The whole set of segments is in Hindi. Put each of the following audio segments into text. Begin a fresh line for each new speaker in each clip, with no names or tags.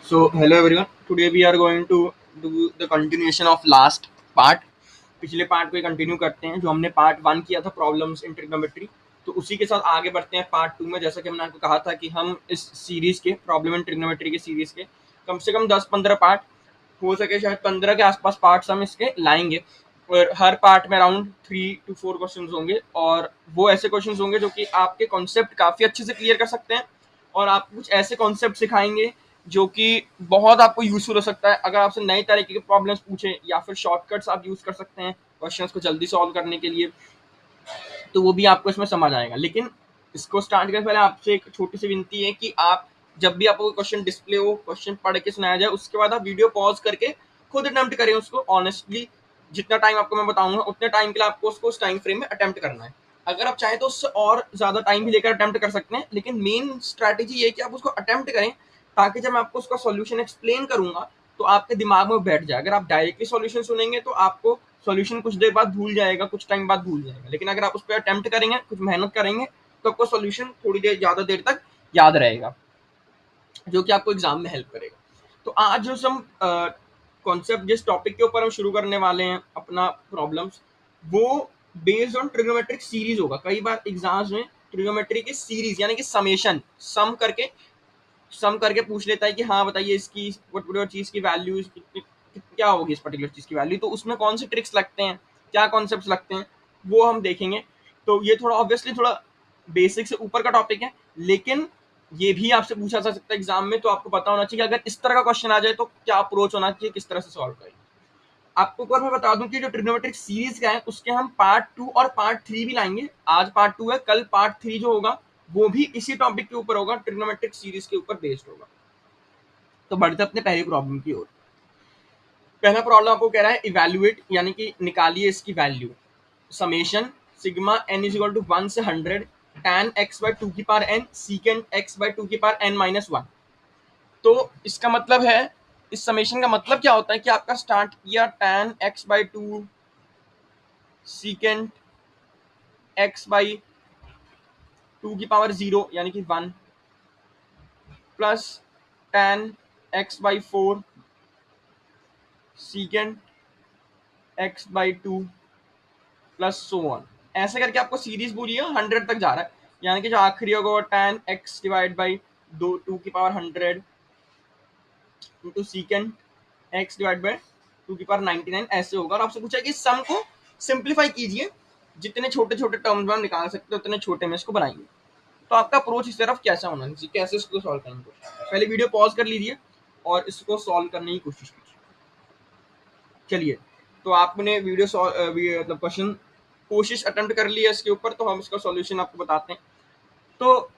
So, hello everyone. Today we are going to do the continuation of last part. पिछले पार्ट को कंटिन्यू करते हैं जो हमने पार्ट 1 किया था प्रॉब्लम्स इन ट्रिग्नोमेट्री। तो उसी के साथ आगे बढ़ते हैं पार्ट 2 में। जैसा कि हमने आपको कहा था कि हम इस सीरीज के प्रॉब्लम इन ट्रिग्नोमेट्री के सीरीज के कम से कम 10-15 पार्ट, हो सके शायद 15 के आसपास पार्ट्स हम इसके लाएंगे। और हर पार्ट में अराउंड 3 to 4 क्वेश्चंस होंगे और वो ऐसे क्वेश्चंस होंगे जो कि आपके कॉन्सेप्ट काफ़ी अच्छे से क्लियर कर सकते हैं और आपको कुछ ऐसे कॉन्सेप्ट सिखाएंगे जो कि बहुत आपको यूजफुल हो सकता है। अगर आपसे नए तरीके के प्रॉब्लम्स पूछे या फिर शॉर्टकट्स आप यूज कर सकते हैं क्वेश्चंस को जल्दी सॉल्व करने के लिए, तो वो भी आपको इसमें समझ आएगा। लेकिन इसको स्टार्ट करने से पहले आपसे एक छोटी सी विनती है कि आप जब भी आपको क्वेश्चन डिस्प्ले हो, क्वेश्चन पढ़ के सुनाया जाए, उसके बाद आप वीडियो पॉज करके खुद अटेम्प्ट करें उसको ऑनेस्टली। जितना टाइम आपको मैं बताऊंगा उतने टाइम के लिए आपको उसको उस टाइम फ्रेम में अटेम्प्ट करना है। अगर आप चाहें तो उससे और ज्यादा टाइम भी लेकर अटेम्प्ट कर सकते हैं, लेकिन मेन स्ट्रैटेजी ये है कि आप उसको अटेम्प्ट करें ताकि जब मैं आपको उसका सॉल्यूशन एक्सप्लेन करूंगा तो आपके दिमाग में बैठ जाए। अगर आप डायरेक्टली सॉल्यूशन सुनेंगे तो आपको सॉल्यूशन कुछ देर बाद भूल जाएगा, कुछ टाइम बाद भूल जाएगा। लेकिन अगर आप उस पर अटेम्प्ट करेंगे, कुछ मेहनत करेंगे, तो आपको सॉल्यूशन थोड़ी देर ज्यादा देर तक याद रहेगा, जो कि आपको एग्जाम में हेल्प करेगा। तो आज जो हम कॉन्सेप्ट जिस टॉपिक के ऊपर हम शुरू करने वाले हैं अपना प्रॉब्लम्स, वो बेस्ड ऑन ट्रिग्नोमेट्रिक सीरीज होगा। कई बार एग्जाम्स में ट्रिग्नोमेट्री की सीरीज यानी कि समेशन सम करके पूछ लेता है कि हाँ बताइए इसकी पर्टिकुलर चीज की वैल्यू क्या होगी, इस पर्टिकुलर चीज की वैल्यू। तो उसमें कौन से ट्रिक्स लगते हैं, क्या कॉन्सेप्ट्स लगते हैं, वो हम देखेंगे। तो ये थोड़ा ऑब्वियसली थोड़ा बेसिक से ऊपर का टॉपिक है, लेकिन ये भी आपसे पूछा जा सकता है एग्जाम में। तो आपको पता होना चाहिए कि अगर इस तरह का क्वेश्चन आ जाए तो क्या अप्रोच होना चाहिए, किस तरह से सॉल्व करें। आपको एक बार मैं बता दूं कि जो ट्रिग्नोमेट्रिक सीरीज का है उसके हम पार्ट 2 और पार्ट 3 भी लाएंगे। आज पार्ट 2 है, कल पार्ट 3 जो होगा वो भी इसी टॉपिक के ऊपर होगा, ट्रिग्नोमेट्रिक सीरीज के ऊपर बेस्ड होगा। तो बढ़ते अपने पहली प्रॉब्लम की ओर। पहला प्रॉब्लम आपको कह रहा है इवैल्यूएट यानी कि निकालिए इसकी वैल्यू। Summation sigma n is equal to 1 से 100 tan x बाय 2 की power n secant x by 2 की पावर n माइनस 1। तो इसका मतलब है, इस समेशन का मतलब क्या होता है कि आपका स्टार्ट किया tan x by 2 secant x by 2 की पावर 0 यानी कि 1 plus tan x by 4 secant x by 2 plus so on. ऐसे करके आपको सीरीज पूरी है 100 तक जा रहा है, यानी कि जो आखिरी होगा वो tan x डिवाइड बाई 2 की power 100 into सीकेंड x divide by 2 की पावर 99 ऐसे होगा। और आपसे पूछा कि इस सम को सिंप्लीफाई कीजिए, जितने छोटे छोटे टर्म्स में हम निकाल सकते हैं उतने छोटे में इसको बनाएंगे। तो आपका अप्रोच इस तरफ कैसा होना चाहिए, कैसे इसको सॉल्व करेंगे। पहले वीडियो पॉज कर लीजिए और इसको सॉल्व करने की कोशिश कीजिए। चलिए, तो आपने वीडियो मतलब क्वेश्चन कोशिश अटेम्प्ट कर लिया इसके ऊपर, तो हम इसका सॉल्यूशन आपको बताते हैं। तो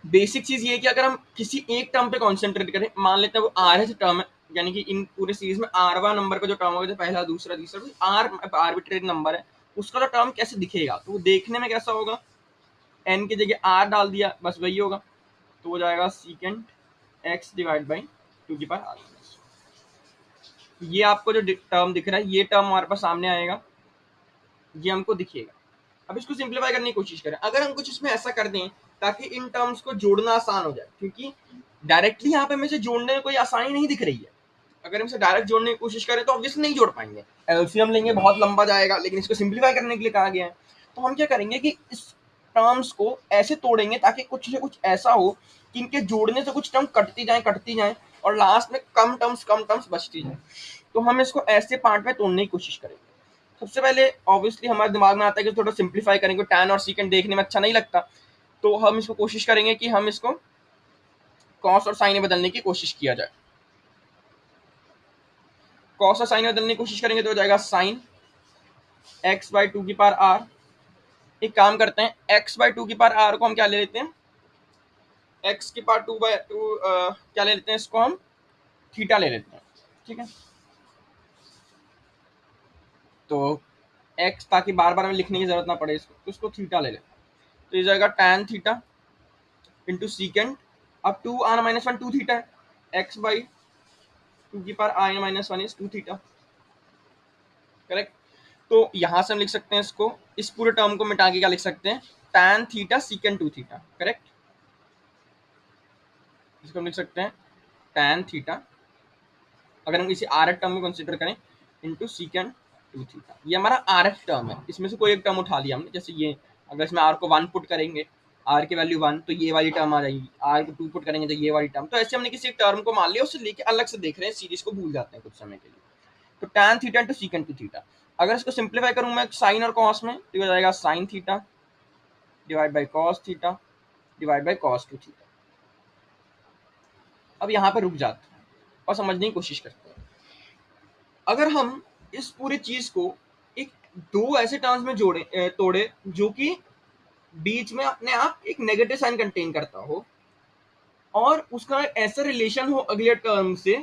बेसिक चीज ये है कि अगर हम किसी एक टर्म पे कॉन्सेंट्रेट करें, मान लेते हैं वो आर टर्म है, यानी कि इन पूरे सीरीज में आरवा नंबर का जो टर्म होगा, पहला दूसरा तीसरा आर आर्बिट्रेरी नंबर है, उसका जो टर्म कैसे दिखेगा, तो वो देखने में कैसा होगा। एन की जगह आर डाल दिया, बस वही होगा, तो हो जाएगा सीकेंड एक्स डिवाइड बाई 2 की पावर आर। ये आपको जो टर्म दिख रहा है, ये टर्म हमारे पास सामने आएगा, ये हमको दिखेगा। अब इसको सिंप्लीफाई करने की कोशिश करें। अगर हम कुछ इसमें ऐसा कर दें ताकि इन टर्म्स को जोड़ना आसान हो जाए, क्योंकि डायरेक्टली यहाँ पे हमें से जोड़ने में कोई आसानी नहीं दिख रही है। अगर हम इसे डायरेक्ट जोड़ने की कोशिश करें तो ऑब्वियसली नहीं जोड़ पाएंगे, एलसीएम लेंगे बहुत लंबा जाएगा, लेकिन इसको सिंप्लीफाई करने के लिए कहा गया है। तो हम क्या करेंगे कि इस टर्म्स को ऐसे तोड़ेंगे ताकि कुछ से कुछ ऐसा हो कि इनके जोड़ने से कुछ टर्म कटती जाए और लास्ट में कम टर्म्स बचती जाए। तो हम इसको ऐसे पार्ट में तोड़ने की कोशिश करेंगे। सबसे पहले ऑब्वियसली हमारे दिमाग में आता है कि थोड़ा सिंप्लीफाई करेंगे, टैन और सीकेंड देखने में अच्छा नहीं लगता, तो हम इसको कोशिश करेंगे कि हम इसको कॉस और साइन में बदलने की कोशिश किया जाए। कॉस और साइन में बदलने की कोशिश करेंगे तो हो जाएगा साइन एक्स बाई 2 की पावर आर। एक काम करते हैं, एक्स बाई 2 की पावर आर को हम क्या ले लेते हैं, एक्स की पावर 2 क्या ले लेते हैं, इसको हम थीटा ले लेते हैं। ठीक है, तो एक्स, ताकि बार बार हमें लिखने की जरूरत ना पड़े इसको, तो इसको थीटा ले लेते हैं। तो ये जाएगा टैन थीटा इंटू सीकेंड, अब 2r-1 2 थीटा है, एक्स बाई 2 की power r-1 is 2 theta. Correct. तो यहां से हम लिख सकते हैं इसको, इस पूरे टर्म को मिटा के क्या लिख सकते हैं, tan थीटा सीकेंड 2 थीटा। करेक्ट, इसको हम लिख सकते हैं tan थीटा, अगर हम इसे आर एफ टर्म में कंसिडर करें, इंटू सीकेंड टू थीटा। ये हमारा आर एफ टर्म है, इसमें से कोई एक टर्म उठा लिया हमने, जैसे ये, अगर इसमें आर को 1 पुट करेंगे, आर की वैल्यू 1, तो ये वाली टर्म आ जाएगी, आर को 2 पुट करेंगे तो ये वाली टर्म। तो ऐसे हमने किसी एक टर्म को मान लिया, उससे लेके अलग से देख रहे हैं, सीरीज को भूल जाते हैं कुछ समय के लिए। तो tan theta into secant two theta, अगर इसको सिंप्लीफाई करूँ मैं साइन और कॉस में, तो हो जाएगा sign theta divide by cos theta divide by cos two theta. अब यहाँ पर रुक जाते हैं और समझने की कोशिश करते हैं। अगर हम इस पूरी चीज को एक दो ऐसे टर्म्स में तोड़े जो कि बीच में अपने आप एक नेगेटिव साइन कंटेन करता हो, और उसका ऐसा रिलेशन हो अगले टर्म से,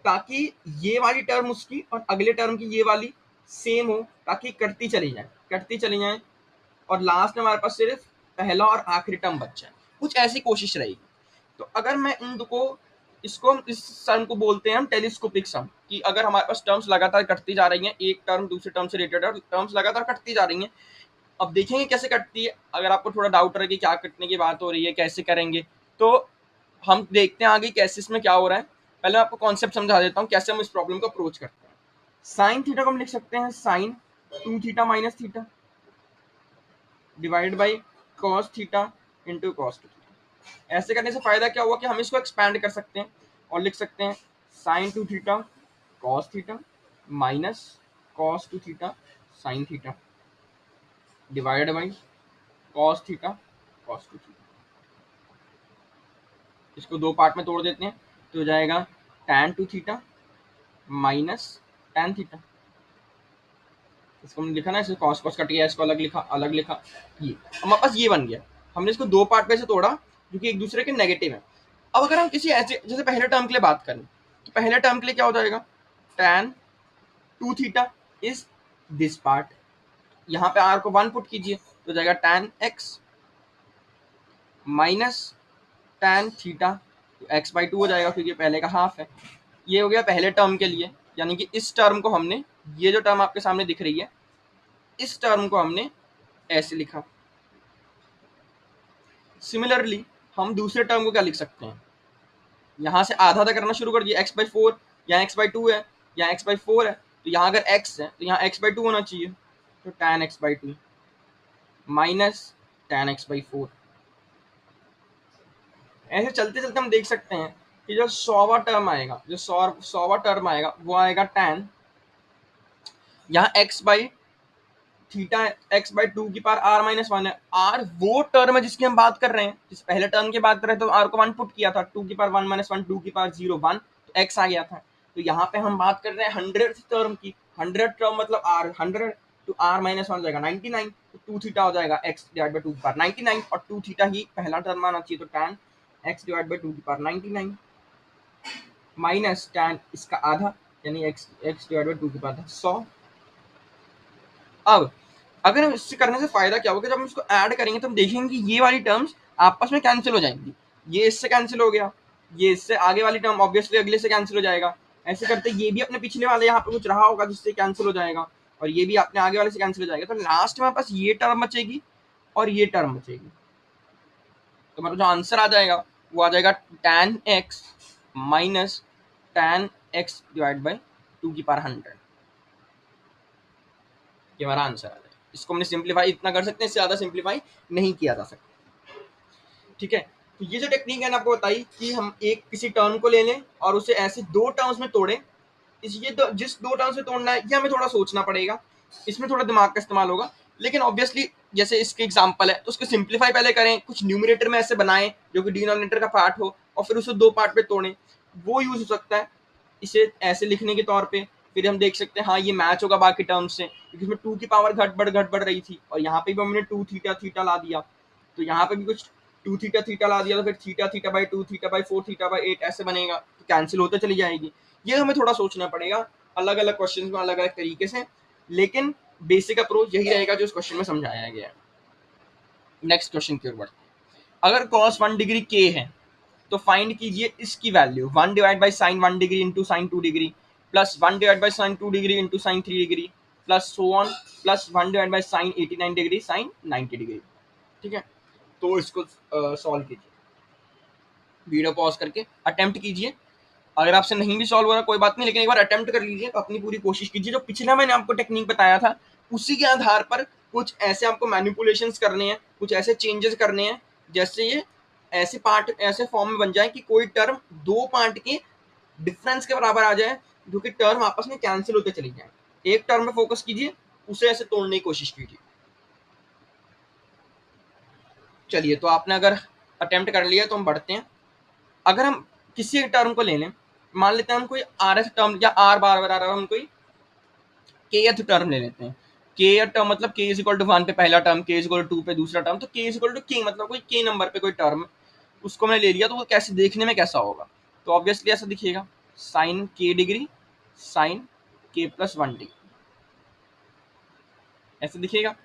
ताकि ये वाली टर्म उसकी और अगले टर्म की ये वाली सेम हो, ताकि कटती चली जाए, और लास्ट में हमारे पास सिर्फ पहला और आखिरी टर्म बच जाए, कुछ ऐसी कोशिश रहेगी। तो अगर मैं इन दो को, इसको हम, इस सम को बोलते हैं हम टेलीस्कोपिक सम, कि अगर हमारे पास टर्म्स लगातार कटती जा रही हैं, एक टर्म दूसरे टर्म से रिलेटेड है, टर्म्स लगातार कटती जा रही हैं। अब देखेंगे कैसे कटती है। अगर आपको थोड़ा डाउट रहे कि क्या कटने की बात हो रही है, कैसे करेंगे, तो हम देखते हैं आगे कैसे इसमें क्या हो रहा है। पहले मैं आपको कॉन्सेप्ट समझा देता हूँ कैसे हम इस प्रॉब्लम को अप्रोच करते हैं। साइन थीटा को हम लिख सकते हैं sine 2 theta minus theta divide by cos theta into cos two theta. ऐसे करने से फायदा क्या हुआ कि हम इसको एक्सपैंड कर सकते हैं और लिख सकते हैं sine 2 theta cos theta minus cos two theta sine theta divide by cos theta cos two theta. इसको दो पार्ट में तोड़ देते हैं, तो हो जाएगा tan 2 theta minus tan theta. इसको हमने लिखा ना, इसको कॉस कॉस कट गया, इसको अलग लिखा, ये हमारे पास ये बन गया। हमने इसको दो पार्ट में से तोड़ा जो कि एक दूसरे के नेगेटिव है। अब अगर हम किसी ऐसे, जैसे पहले टर्म के लिए बात करें, तो पहले टर्म के लिए क्या हो जाएगा, tan 2 theta is this part, यहाँ पे r को 1 पुट कीजिए, तो जाएगा tan x minus tan theta, x by 2 हो जाएगा क्योंकि पहले का हाफ है। ये हो गया पहले टर्म के लिए, यानी कि इस टर्म को हमने, ये जो टर्म आपके सामने दिख रही है, इस टर्म को हमने ऐसे लिखा। सिमिलरली हम दूसरे टर्म को क्या लिख सकते हैं, यहाँ से आधा आधा करना शुरू कर दिया, x बाई 4, यहाँ x बाई 2 है, यहाँ x बाई 4 है, तो यहाँ अगर x है तो यहाँ x बाई 2 होना चाहिए, तो tan x by 2 minus tan x by 4। ऐसे चलते चलते हम देख सकते हैं कि जो 100वां टर्म आएगा, जो 100वां टर्म आएगा, वो आएगा tan, यहाँ x by theta x by 2 की पावर r माइनस 1 है। r वो टर्म है जिसकी हम बात कर रहे हैं, जिस पहले टर्म की बात कर रहे थे, तो r को 1 पुट किया था, 2 की पावर 1 माइनस 1, 2 की पावर 0 1, तो x आ गया था। तो यहाँ पे हम बात कर रहे हैं 100 टर्म की, 100 टर्म मतलब r 100, तो r माइनस 1 हो जाएगा 99, तो 2 थीटा हो जाएगा x डिवाइड बाई 2 की पावर 99, और 2 थीटा ही पहला टर्म आना चाहिए, तो tan x डिवाइड बाई 2 की पावर 99 माइनस tan इसका आधा, यानी x डिवाइड बाई 2 की पावर 100। अब अगर हम इससे करने से फायदा क्या होगा, जब हम इसको ऐड करेंगे तो हम देखेंगे कि ये वाली टर्म्स आपस में कैंसिल हो जाएंगी। ये इससे कैंसिल हो गया, ये इससे आगे वाली टर्म ऑब्वियसली अगले से कैंसिल हो जाएगा। ऐसे करते ये भी अपने पिछले वाले यहाँ पे कुछ रहा होगा जिससे कैंसिल हो जाएगा, और ये भी अपने आगे वाले से कैंसिल हो जाएगा। तो लास्ट में हमारे पास ये टर्म बचेगी और ये टर्म बचेगी। तो मतलब जो आंसर आ जाएगा वो आ जाएगा tan x minus tan x divide by 2 की पावर 100। ये हमारा आंसर आ जाएगा। इसको हमने सिंप्लीफाई इतना कर सकते हैं, इससे ज़्यादा सिंप्लीफाई नहीं किया जा सकता। ठीक है, तो ये जो टेक्निक है ना आपको बताई कि हम एक किसी टर्म को ले लें और उसे ऐसे दो टर्म्स में तोड़ें। जिस दो टर्म्स में तोड़ना है ये हमें थोड़ा सोचना पड़ेगा, इसमें थोड़ा दिमाग का इस्तेमाल होगा, लेकिन ऑब्वियसली जैसे इसके एग्जाम्पल है तो उसको सिंप्लीफाई पहले करें, कुछ न्यूमिनेटर में ऐसे बनाएं जो कि डिनोमिनेटर का पार्ट हो, और फिर उसे दो पार्ट में तोड़ें, वो यूज हो सकता है इसे ऐसे लिखने के तौर पे। फिर हम देख सकते हैं हाँ ये मैच होगा बाकी टर्म्स से, क्योंकि इसमें 2 की पावर घट बढ़ रही थी, और यहाँ पे भी हमने 2 थीटा थीटा ला दिया, तो यहाँ पे भी कुछ 2 थीटा थीटा ला दिया, तो फिर theta theta by 2 theta by 4 theta by 8 ऐसे बनेगा, तो कैंसिल होते चली जाएगी। ये हमें थोड़ा सोचना पड़ेगा अलग अलग क्वेश्चन में अलग अलग तरीके से, लेकिन बेसिक अप्रोच यही रहेगा जो इस क्वेश्चन में समझाया गया है। नेक्स्ट क्वेश्चन की ओर बढ़ते हैं। अगर cos 1 डिग्री k है तो फाइंड कीजिए इसकी value 1 divide by sine 1 degree into sine 2 degree plus 1 divide by sine 2 degree into sine 3 degree plus so on plus 1 divide by sine 89 degree sine 90 degree. ठीक है, तो इसको सॉल्व कीजिए, वीडियो पॉज करके अटेम्प्ट कीजिए अगर आपसे नहीं भी सॉल्व हो रहा कोई बात नहीं, लेकिन एक बार अटेम्प्ट कर लीजिए, अपनी पूरी कोशिश कीजिए। जो पिछला मैंने आपको टेक्निक बताया था उसी के आधार पर कुछ ऐसे आपको मैनिपुलेशंस करने हैं, कुछ ऐसे चेंजेस करने हैं जैसे ये ऐसे पार्ट ऐसे फॉर्म में बन जाए कि कोई टर्म दो पार्ट के डिफरेंस के बराबर आ जाए, जो कि टर्म आपस में कैंसिल होते चली जाए। एक टर्म में फोकस कीजिए, उसे ऐसे तोड़ने की कोशिश कीजिए। चलिए, तो आपने अगर अटेम्प्ट कर लिया तो हम बढ़ते हैं। अगर हम किसी एक टर्म को ले लें, मान लेते हैं हम कोई आर एस टर्म या आर बार बार आ रहा है, हम कोई के टर्म ले लेते हैं। के टर्म मतलब के इज इक्वल टू 1 पे पहला टर्म, के इज इक्वल टू 2 पे दूसरा टर्म, तो के इज इक्वल टू के मतलब कोई के नंबर पे कोई टर्म, उसको मैंने ले लिया तो वो कैसे देखने में कैसा होगा? तो ऑब्वियसली ऐसा दिखेगा, साइन के डिग्री साइन के प्लस 1 डिग्री ऐसे दिखेगा।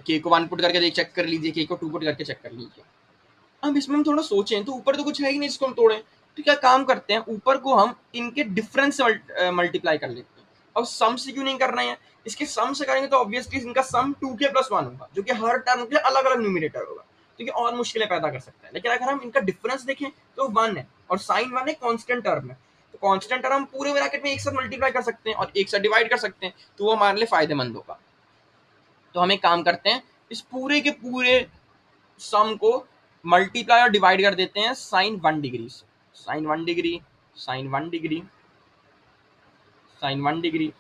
के को 1 पुट करके देख चेक कर लीजिए, के को 2 पुट करके चेक कर लीजिए। अब इसमें हम थोड़ा सोचें तो ऊपर तो कुछ है ही नहीं इसको हम तोड़ें, तो क्या काम करते हैं, ऊपर को हम इनके डिफरेंस से मल्टीप्लाई कर लेते हैं। अब सम से क्यों नहीं कर रहे हैं? इसके सम से करेंगे तो ऑब्वियसली इनका सम 2k प्लस 1 होगा, जो कि हर टर्म के लिए अलग अलग न्यूमिनेटर होगा, तो ये और मुश्किलें पैदा कर सकता है। लेकिन अगर हम इनका डिफरेंस देखें तो 1 है और साइन 1 है, कॉन्स्टेंट टर्म है, तो कॉन्स्टेंट टर्म हम पूरे ब्रैकेट में एक साथ मल्टीप्लाई कर सकते हैं और एक साथ डिवाइड कर सकते हैं, तो वो हमारे लिए फायदेमंद होगा। तो हम एक काम करते हैं, इस पूरे के पूरे सम को मल्टीप्लाई और डिवाइड कर देते हैं साइन 1 डिग्री से। Sine 1 degree sine 1 degree sine 1 degree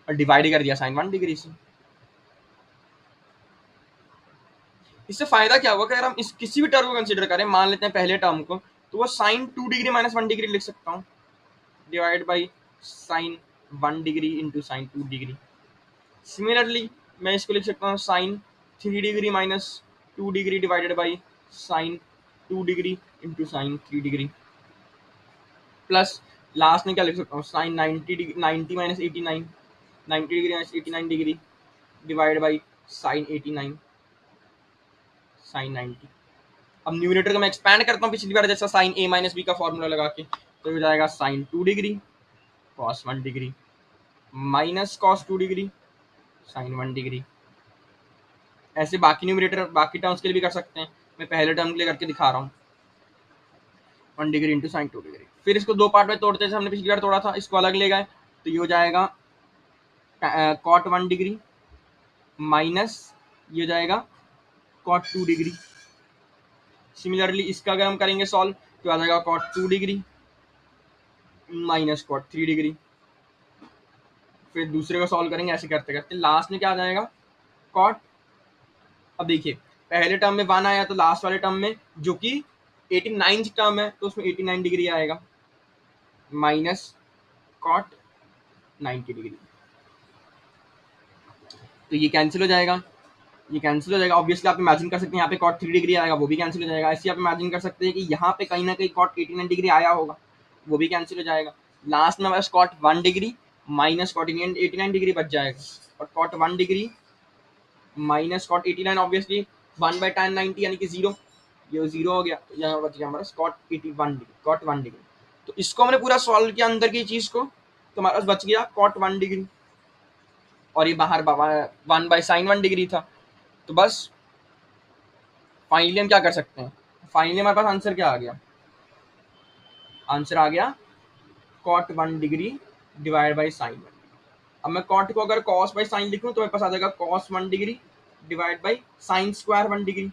और डिवाइड कर दिया साइन 1 डिग्री से। इससे फायदा क्या होगा कि अगर हम इस किसी भी टर्म को कंसीडर करें, मान लेते हैं पहले टर्म को, तो वो साइन 2 डिग्री माइनस 1 डिग्री लिख सकता हूँ, divide by sine 1 degree into sine 2 degree. Similarly मैं इसको लिख सकता हूँ sine 3 degree minus 2 degree divided by sine 2 degree into sine 3 degree, plus last में क्या लिख सकता हूँ, sine 90 minus 89, 90 degree minus 89 degree divide by sine 89 sine 90। अब न्यूमरेटर को मैं एक्सपैंड करता हूँ पिछली बार जैसा साइन ए माइनस बी का फॉर्मूला लगा के, तो हो जाएगा sine 2 degree cos 1 degree minus cos 2 degree sine 1 degree. ऐसे बाकी न्यूमरेटर बाकी टर्म्स के लिए भी कर सकते हैं, मैं पहले टर्म के लिए करके दिखा रहा हूँ, 1 डिग्री इंटू साइन 2 डिग्री। फिर इसको दो पार्ट में तोड़ते हैं, हमने पिछली बार तोड़ा था, इसको अलग ले गए, तो ये हो जाएगा कॉट 1 डिग्री माइनस ये हो जाएगा कॉट 2 डिग्री। सिमिलरली इसका अगर हम करेंगे सॉल्व तो आ जाएगा cot 2 degree minus cot 3 degree. फिर दूसरे को सॉल्व करेंगे, ऐसे करते करते लास्ट में क्या आ जाएगा, कॉट। अब देखिए पहले टर्म में 1 आया, तो लास्ट वाले टर्म में जो कि 89 टर्म है, तो उसमें 89 डिग्री आएगा माइनस कॉट 90 डिग्री। तो ये कैंसिल हो जाएगा, ये कैंसिल हो जाएगा। ऑब्वियसली आप इमेजिन कर सकते हैं यहाँ पे कॉट 3 डिग्री आएगा, वो भी कैंसिल हो जाएगा। ऐसे आप इमेजिन कर सकते हैं कि यहाँ पे कहीं ना कहीं कॉट 89 डिग्री आया होगा, वो भी कैंसिल हो जाएगा। लास्ट में हमारे पास cot 1 degree minus cot 89 degree बच जाएगा, और cot 1 degree minus cot 89 obviously 1 by tan 90 यानी कि 0, ये 0 हो गया, तो यहाँ बच गया हमारा कॉट 81 डिग्री कॉट 1 डिग्री। तो इसको हमने पूरा सॉल्व किया अंदर की चीज़ को, तो हमारे पास बच गया कॉट 1 डिग्री, और ये बाहर 1 बाई साइन 1 डिग्री था। तो बस फाइनली हम क्या कर सकते हैं, फाइनली हमारे पास आंसर क्या आ गया, आंसर आ गया cot 1 degree divide by sine 1। अब मैं कॉट को अगर कॉस बाई साइन लिखूं तो मेरे पास आ जाएगा cos 1 degree divide by sine square 1 degree,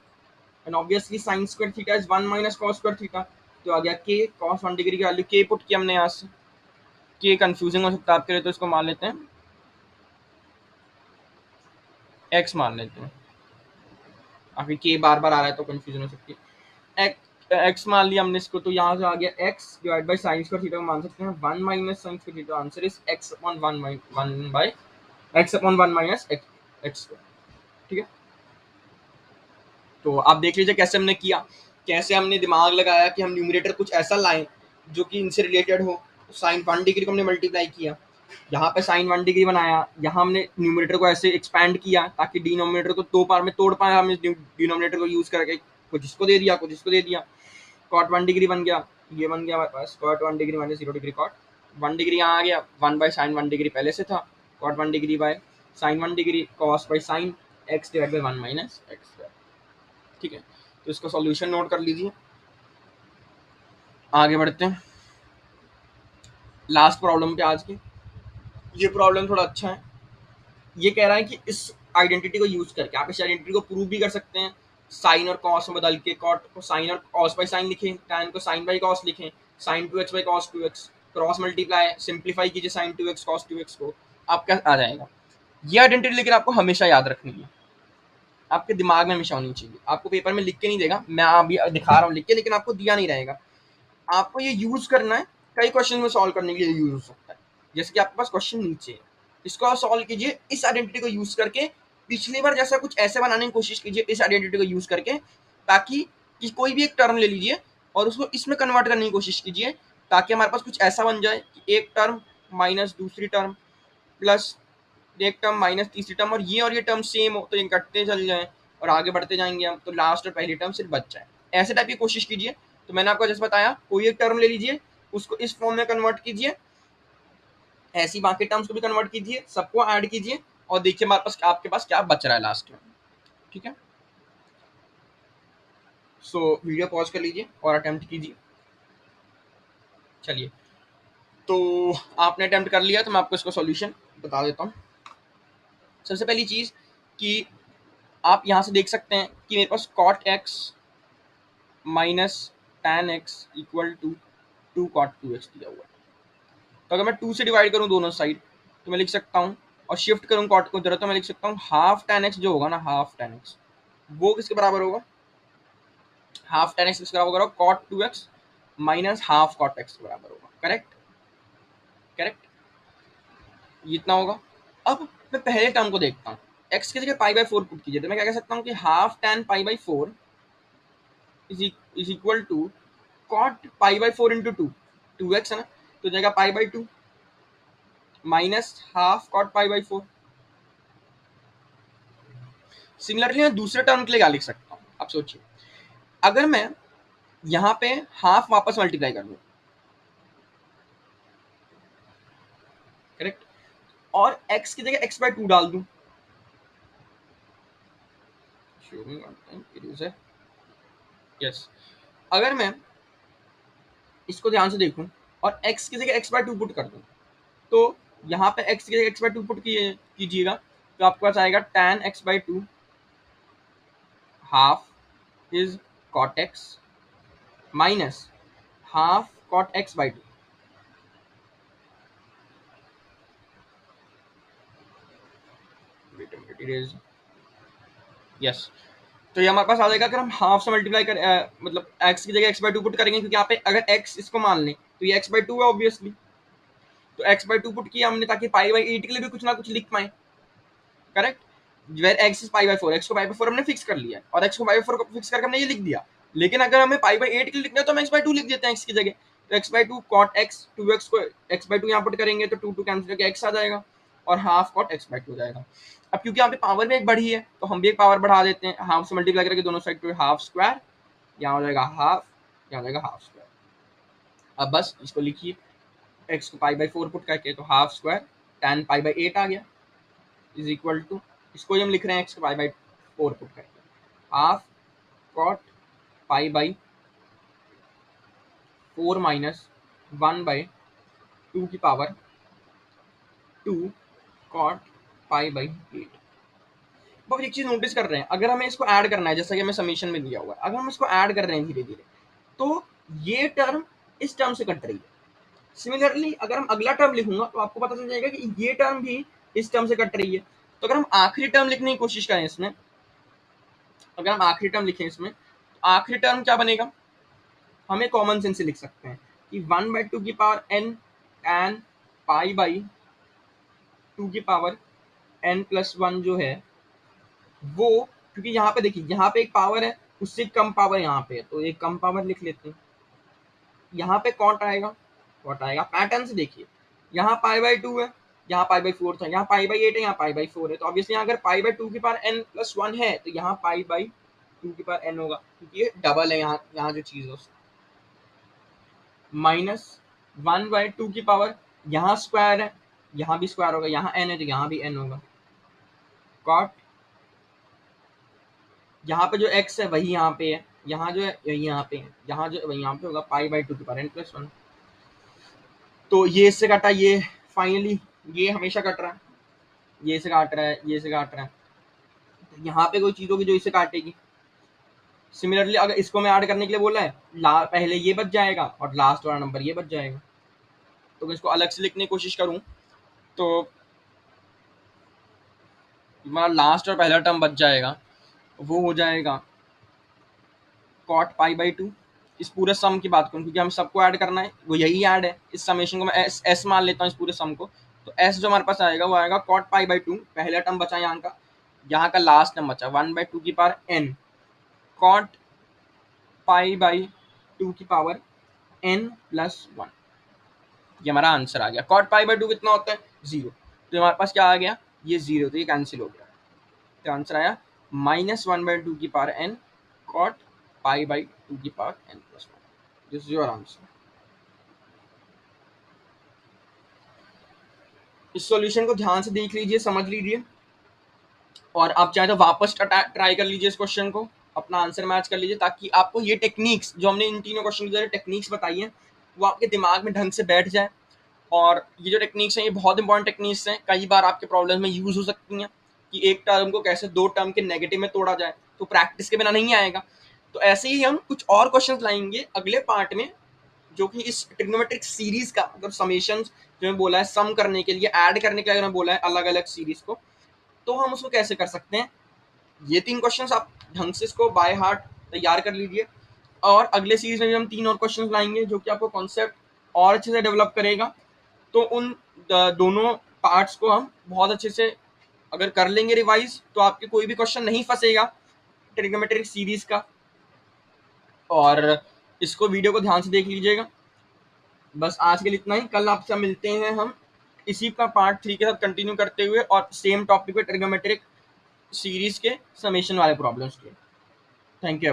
and obviously sine square theta is 1 minus cos square theta, तो आ गया के कॉस 1 डिग्री की वैल्यू के पुट किया हमने यहाँ से। के कंफ्यूजिंग हो सकता है आपके लिए, तो इसको मान लेते हैं एक्स मान लेते हैं, काफी के बार बार आ रहा है तो कंफ्यूजन हो सकती है। एक्स मान लिया हमने इसको, तो यहाँ से आ गया x divide by sine square theta को मान सकते हैं 1 minus sine square theta, answer is x upon 1 by x upon 1 minus x square. ठीक है, तो आप देख लीजिए कैसे हमने किया, कैसे हमने दिमाग लगाया कि हम न्यूमरेटर कुछ ऐसा लाएं जो कि इनसे रिलेटेड हो। साइन 1 डिग्री को हमने मल्टीप्लाई किया, यहाँ पे साइन 1 डिग्री बनाया, यहाँ हमने न्यूमरेटर को ऐसे एक्सपैंड किया ताकि डिनोमिनेटर को दो पार्ट में तोड़ पाए हम, इस डिनोमिनेटर को यूज करके कुछ इसको दे दिया कुछ इसको दे दिया, कॉट 1 डिग्री बन गया, ये बन गया हमारे पास cot 1 degree minus 0 degree cot 1 degree, यहाँ आ गया 1 बाई साइन 1 डिग्री पहले से था, cot 1 degree by sine 1 degree cos by sine x divide by 1 minus x. ठीक है, तो इसका सॉल्यूशन नोट कर लीजिए। आगे बढ़ते हैं लास्ट प्रॉब्लम पे आज की। ये प्रॉब्लम थोड़ा अच्छा है। ये कह रहा है कि इस आइडेंटिटी को यूज करके आप इस आइडेंटिटी को प्रूव भी कर सकते हैं। साइन और कॉस में बदल के कॉट को साइन और कॉस बाई साइन लिखें, टैन को साइन बाई कॉस लिखें, sine two x by cos two x, cross multiply simplify कीजिए sine two x cos two x को, आपका आ जाएगा। ये आइडेंटिटी लेकिन आपको हमेशा याद रखनी है, आपके दिमाग में हमेशा होनी चाहिए। आपको पेपर में लिख के नहीं देगा, मैं अभी दिखा रहा हूँ लिख के, लेकिन आपको दिया नहीं रहेगा। आपको ये यूज करना है, कई क्वेश्चन में सॉल्व करने के लिए यूज हो सकता है। जैसे कि आपके पास क्वेश्चन नीचे है, इसको आप सॉल्व कीजिए इस आइडेंटिटी को यूज करके। पिछली बार जैसा कुछ ऐसे बनाने की कोशिश कीजिए इस आइडेंटिटी को यूज करके, ताकि कि कोई भी एक टर्म ले लीजिए और उसको इसमें कन्वर्ट करने की कोशिश कीजिए, ताकि हमारे पास कुछ ऐसा बन जाए कि एक टर्म माइनस दूसरी टर्म प्लस एक टर्म माइनस तीसरी टर्म, और ये टर्म सेम हो तो ये कटते चल जाए और आगे बढ़ते जाएंगे हम, तो लास्ट और पहली टर्म सिर्फ बच जाए। ऐसे टाइप की कोशिश कीजिए। तो मैंने आपको जैसे बताया, कोई एक टर्म ले लीजिए, उसको इस फॉर्म में कन्वर्ट कीजिए, ऐसी बाकी टर्म्स को भी कन्वर्ट कीजिए, सबको ऐड कीजिए और देखिए हमारे पास आपके पास क्या बच रहा है लास्ट में। ठीक है, सो वीडियो पॉज कर लीजिए और अटेम्प्ट कीजिए। चलिए, तो आपने अटेम्प्ट कर लिया तो मैं आपको इसका सॉल्यूशन बता देता हूँ। सबसे पहली चीज़ कि आप यहाँ से देख सकते हैं कि मेरे पास cot x minus tan x equal to two cot two x दिया हुआ है। तो अगर मैं टू से डिवाइड करूँ दोनों साइड तो मैं लिख सकता हूँ, और शिफ्ट करूँ कॉट को जरूरत तो मैं लिख सकता हूँ हाफ tan एक्स जो होगा ना, हाफ tan एक्स वो किसके बराबर होगा, हाफ tan एक्स किसके बराबर होगा, cot two x minus half cot x के बराबर होगा। करेक्ट, करेक्ट, ये इतना होगा। अब मैं पहले टर्म को देखता हूँ, एक्स की जगह पाई बाई फोर पुट कीजिए, तो मैं क्या कह सकता हूँ कि half tan pi by four is equal to cot pi by four into two, two x है ना, तो जाएगा pi by two minus half cot pi by four. Similarly मैं दूसरे टर्म के लिए क्या लिख सकता हूँ, आप सोचिए, अगर मैं यहाँ पे हाफ वापस मल्टीप्लाई कर दूँ, करेक्ट, और x की जगह x बाई टू डाल दूँ, यस, अगर मैं इसको ध्यान से देखूं और x की जगह x बाई टू पुट कर दूं, तो यहाँ पे x की जगह x बाई टू पुट कीजिएगा, तो आपके पास आएगा tan x by two half is cot x minus half cot x by two. Yes, तो ये हमारे पास आ जाएगा। अगर हम हाफ से मल्टीप्लाई कर मतलब x की जगह x बाई टू पुट करेंगे, क्योंकि यहाँ पे अगर x इसको मान लें तो ये x बाई टू है ऑब्वियसली, तो x बाई टू पुट किया हमने ताकि पाई बाई एट के लिए भी कुछ ना कुछ लिख पाए। Correct, where x is pi by four, x को पाई बाई फोर हमने फिक्स कर लिया है और एक्स को पाई बाई फोर को फिक्स करके हमने ये लिख दिया। लेकिन अगर हमें पाई बाई एट के लिए लिखना है तो हम एक्स बाई टू लिख देते हैं एक्स की जगह, तो x by two cot x, two x को एक्स बाई टू यहाँ पुट करेंगे तो टू टू कैंसिल करके एक्स आ जाएगा और half cot x by two हो जाएगा। अब क्योंकि यहाँ पे पावर में एक बढ़ी है तो हम भी एक पावर बढ़ा देते हैं, हाफ से मल्टीप्लाई करके दोनों साइड टू हाफ स्क्वायर, यहाँ हो जाएगा हाफ, यहाँ हो जाएगा हाफ स्क्वायर। अब बस इसको लिखिए, एक्स को पाई बाई फोर पुट करके तो half square tan pi by eight आ गया इज इक्वल टू, इसको हम लिख रहे हैं एक्स को पाई बाई फोर पुट करके half cot pi by four minus one by two की power two cot pi by eight. अब एक चीज नोटिस कर रहे हैं, अगर हमें इसको ऐड करना है जैसा कि हमें समीशन में दिया हुआ है, अगर हम इसको ऐड कर रहे हैं धीरे धीरे तो ये टर्म इस टर्म से कट रही है। सिमिलरली अगर हम अगला टर्म लिखूंगा तो आपको पता चल जाएगा कि ये टर्म भी इस टर्म से कट रही है। तो अगर हम आखिरी टर्म लिखने की कोशिश करें इसमें, अगर हम आखिरी टर्म लिखें इसमें, तो आखिरी टर्म क्या बनेगा, हमें कॉमन सेंस से लिख सकते हैं कि वन बाई टू की power n n pi by two की पावर एन प्लस वन जो है वो, क्योंकि यहाँ पे देखिए यहाँ पे एक पावर है उससे कम पावर यहाँ पे है तो एक कम पावर लिख लेते हैं। यहाँ पे कॉट आएगा, कॉट आएगा, पैटर्न से देखिए, यहाँ पाई बाई टू है, यहाँ पाई बाई फोर था, यहाँ पाई बाई एट है, यहाँ पाई बाई फोर है, तो ऑब्वियसली अगर पाई बाई टू की पावर एन प्लस वन है तो यहाँ पाई बाई टू की पावर एन होगा, क्योंकि ये डबल है यहाँ यहाँ जो चीज है माइनस वन बाई टू की पावर, यहाँ स्क्वायर है, यहाँ भी स्क्वायर होगा, यहाँ एन है तो यहाँ भी एन होगा, कॉट यहाँ पे जो x है वही यहाँ पे है, यहाँ जो है यही यहाँ पे है, यहाँ जो है वही यहाँ पे होगा, पाई बाई 2 की पावर n+1। तो ये इससे काटा, ये फाइनली ये हमेशा कट रहा है, ये से काट रहा है, ये से काट रहा है, तो यहाँ पे कोई चीज होगी जो इसे काटेगी। सिमिलरली अगर इसको मैं ऐड करने के लिए बोला है, पहले ये बच जाएगा और लास्ट वाला नंबर ये बच जाएगा। तो मैं इसको अलग से लिखने की कोशिश करूँ तो हमारा लास्ट और पहला टर्म बच जाएगा, वो हो जाएगा कॉट पाई बाई 2। इस पूरे सम की बात करूँ क्योंकि हम सबको ऐड करना है, वो यही ऐड है, इस समेशन को मैं एस मान लेता हूँ इस पूरे सम को। तो एस जो हमारे पास आएगा वो आएगा कॉट पाई बाई 2, पहला टर्म बचा यहाँ का लास्ट टर्म बचा 1/2 की power n cot pi by 2 की पावर n+1। ये हमारा आंसर आ गया। कॉट पाई बाई 2 कितना होता है? 0। तो हमारे पास क्या आ गया? ये 0, तो ये कैंसिल हो गया। तो आंसर आया -1/2 की power n cot pi by 2 की power n+1। This is your answer. इस सॉल्यूशन को ध्यान से देख लीजिए, समझ लीजिए, और आप चाहे तो वापस ट्राई कर लीजिए इस क्वेश्चन को, अपना आंसर मैच कर लीजिए, ताकि आपको ये टेक्निक्स जो हमने इन तीनों क्वेश्चन के टेक्निक्स बताई हैं वो आपके दिमाग में ढंग से बैठ जाए। और ये जो टेक्निक्स हैं ये बहुत इंपॉर्टेंट टेक्निक्स हैं, कई बार आपके प्रॉब्लम में यूज हो सकती हैं कि एक टर्म को कैसे दो टर्म के नेगेटिव में तोड़ा जाए, तो प्रैक्टिस के बिना नहीं आएगा। तो ऐसे ही हम कुछ और क्वेश्चन लाएंगे अगले पार्ट में, जो कि इस ट्रिग्नोमेट्रिक सीरीज का मतलब समेशन जो मैं बोला है, सम करने के लिए, ऐड करने के लिए अगर मैं बोला है अलग अलग सीरीज को, तो हम उसको कैसे कर सकते हैं। ये 3 क्वेश्चंस आप ढंग से इसको बाय हार्ट तैयार कर लीजिए, और अगले सीरीज में भी हम 3 और क्वेश्चंस लाएंगे जो कि आपको कॉन्सेप्ट और अच्छे से डेवलप करेगा। तो उन दोनों पार्ट्स को हम बहुत अच्छे से अगर कर लेंगे रिवाइज, तो आपके कोई भी क्वेश्चन नहीं फंसेगा ट्रिग्नोमेट्रिक सीरीज का। और इसको वीडियो को ध्यान से देख लीजिएगा। बस आज के लिए इतना ही, कल आपसे मिलते हैं हम इसी का पार्ट 3 के साथ कंटिन्यू करते हुए, और सेम टॉपिक पे ट्रिग्नोमेट्रिक सीरीज के समेशन वाले प्रॉब्लम्स के। Thank you.